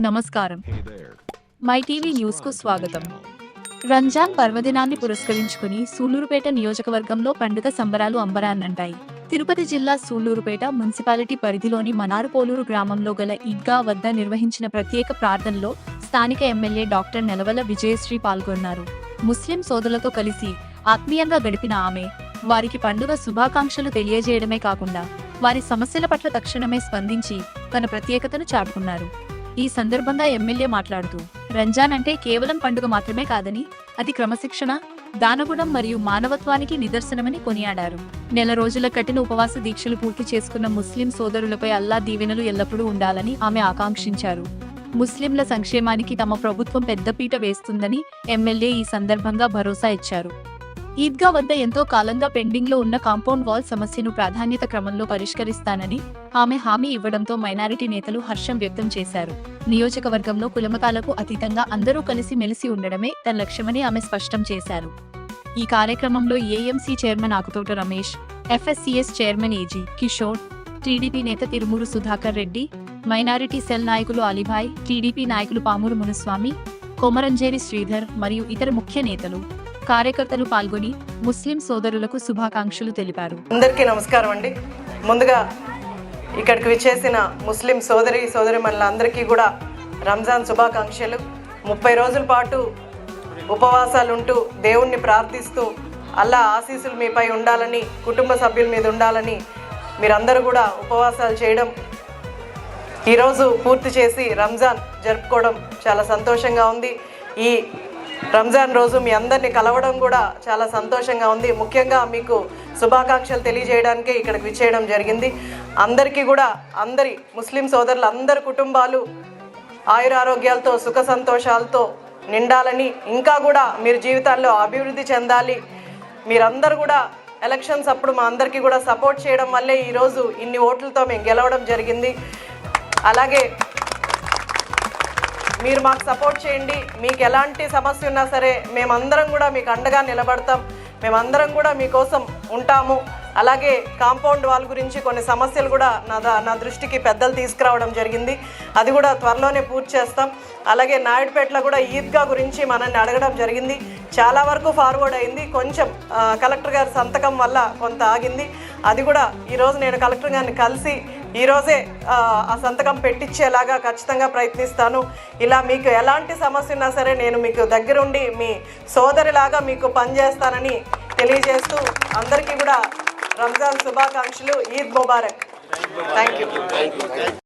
నమస్కారం. My TV news కు స్వాగతం. రంజాన్ పర్వదినాన్ని పురస్కరించుకుని సూళ్లూరుపేట నియోజకవర్గంలో పండుగ సంబరాలు అంబరాన్నంటాయి. తిరుపతి జిల్లా సూళ్లూరుపేట మున్సిపాలిటీ పరిధిలోని మనారుపోలూరు గ్రామంలో గల ఈద్గా వద్ద నిర్వహించిన ప్రత్యేక ప్రార్థనలో స్థానిక ఎమ్మెల్యే డాక్టర్ నెలవల విజయశ్రీ పాల్గొన్నారు. ముస్లిం సోదరులతో కలిసి ఆత్మీయంగా గడిపిన ఆమె వారికి పండుగ శుభాకాంక్షలు తెలియజేయడమే కాకుండా వారి సమస్యల పట్ల తక్షణమే స్పందించి తన ప్రత్యేకతను చాటుకున్నారు. ఈ సందర్భంగా ఎమ్మెల్యే మాట్లాడుతూ రంజాన్ అంటే కేవలం పండుగ మాత్రమే కాదని అది క్రమశిక్షణ, దానగుణం మరియు మానవత్వానికి నిదర్శనమని కొనియాడారు. నెల రోజుల కఠిన ఉపవాస దీక్షలు పూర్తి చేసుకున్న ముస్లిం సోదరులపై అల్లా దీవెనలు ఎల్లప్పుడూ ఉండాలని ఆమె ఆకాంక్షించారు. ముస్లింల సంక్షేమానికి తమ ప్రభుత్వం పెద్దపీట వేస్తుందని ఎమ్మెల్యే ఈ సందర్భంగా భరోసా ఇచ్చారు. ఈద్గా వద్ద ఎంతో కాలంగా పెండింగ్ లో ఉన్న కాంపౌండ్ వాల్ సమస్యను ప్రాధాన్యత క్రమంలో పరిష్కరిస్తానని ఆమె హామీ ఇవ్వడంతో మైనారిటీ నేతలు హర్షం వ్యక్తం చేశారు. నియోజకవర్గంలో కులమతాలకు అతీతంగా అందరూ కలిసి మెలిసి ఉండడమే తన లక్ష్యమని ఆమె స్పష్టం చేశారు. ఈ కార్యక్రమంలో AMC chairman Akutota Ramesh, FSCS chairman AG Kishore, TDP నేత తిరుమూరు సుధాకర్ రెడ్డి, మైనారిటీ సెల్ నాయకులు అలీభాయ్, టీడీపీ నాయకులు పామూరు మునుస్వామి, కొమరంజేరి శ్రీధర్ మరియు ఇతర ముఖ్య నేతలు, కార్యకర్తలు పాల్గొని ముస్లిం సోదరులకు శుభాకాంక్షలు తెలిపారు. అందరికీ నమస్కారం అండి. ముందుగా ఇక్కడికి విచ్చేసిన ముస్లిం సోదరిమణులందరికీ కూడా రంజాన్ శుభాకాంక్షలు. 30 రోజుల పాటు ఉపవాసాలు ఉంటూ దేవుణ్ణి ప్రార్థిస్తూ అల్లా ఆశీస్సులు మీపై ఉండాలని, కుటుంబ సభ్యుల మీద ఉండాలని మీరందరూ కూడా ఉపవాసాలు చేయడం, ఈరోజు పూర్తి చేసి రంజాన్ జరుపుకోవడం చాలా సంతోషంగా ఉంది. ఈ రంజాన్ రోజు మీ అందరినీ కలవడం కూడా చాలా సంతోషంగా ఉంది. ముఖ్యంగా మీకు శుభాకాంక్షలు తెలియజేయడానికే ఇక్కడికి విచ్చేయడం జరిగింది. అందరికీ కూడా అందరి ముస్లిం సోదరులు అందరి కుటుంబాలు ఆయురారోగ్యాలతో సుఖ సంతోషాలతో నిండాలని, ఇంకా కూడా మీరు జీవితాల్లో అభివృద్ధి చెందాలి. మీరందరూ కూడా ఎలక్షన్స్ అప్పుడు మా అందరికీ కూడా సపోర్ట్ చేయడం వల్లే ఈరోజు ఇన్ని ఓట్లతో మేము గెలవడం జరిగింది. అలాగే మీరు మాకు సపోర్ట్ చేయండి. మీకు ఎలాంటి సమస్య ఉన్నా సరే మేమందరం కూడా మీకు అండగా నిలబడతాం. మేమందరం కూడా మీకోసం ఉంటాము. అలాగే కాంపౌండ్ వాల్ గురించి కొన్ని సమస్యలు కూడా నా దృష్టికి పెద్దలు తీసుకురావడం జరిగింది. అది కూడా త్వరలోనే పూర్తి చేస్తాం. అలాగే నాయుడుపేటలో కూడా ఈద్గా గురించి మనల్ని అడగడం జరిగింది. చాలా వరకు ఫార్వర్డ్ అయింది. కొంచెం కలెక్టర్ గారి సంతకం వల్ల కొంత ఆగింది. అది కూడా ఈరోజు నేను కలెక్టర్ గారిని కలిసి ఈరోజే ఆ సంతకం పెట్టించేలాగా ఖచ్చితంగా ప్రయత్నిస్తాను. ఇలా మీకు ఎలాంటి సమస్య ఉన్నా సరే నేను మీకు దగ్గరుండి మీ సోదరిలాగా మీకు పనిచేస్తానని తెలియజేస్తూ అందరికీ కూడా రంజాన్ శుభాకాంక్షలు. ఈద్ ముబారక్. Thank you.